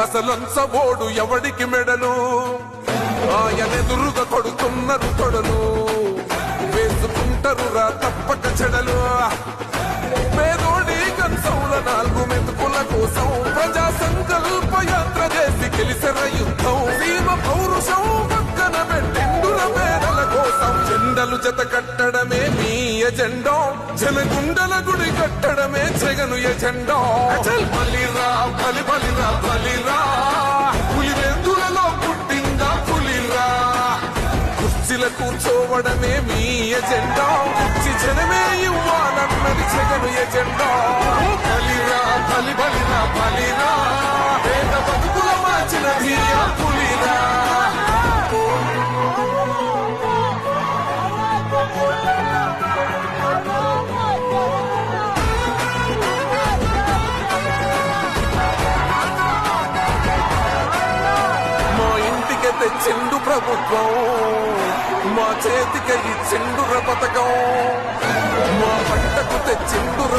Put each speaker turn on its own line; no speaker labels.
అసలంచబోడు ఎవడికి మెడలు ఆయనెదురుగా కొడుతున్నారు తొడలు వేసుకుంటారు రా తప్పక చెడలు పేదోడి కంచౌల 4 మెతుకుల కోసం ప్రజా సంకల్ప యాత్ర చేసి గెలిసిన యుద్ధం సీమ పౌరుషం పక్కన పెట్టిండుల మేడల కోసం జెండలు జత కట్టడమే మీ ఎజెండా జనగుండల గుడి కట్టడమే జగను ఎజెండా బలిరా బలి బలిరా బలిరా పులివెందులలో పుట్టిందా పులిరా కుర్చీల కూర్చోవడమే మీ ఎజెండా కుర్చీ జనమే ఇవ్వాలన్నది జగను ఎజెండా బలిరా బలి బలిరా బలిరా పేద బతుకుల మార్చిన ధీయా పులిరా తెచ్చిండు ప్రభుత్వం మా చేతికి ఇచ్చిండుర పథకం మా పంటకు తెచ్చిండుర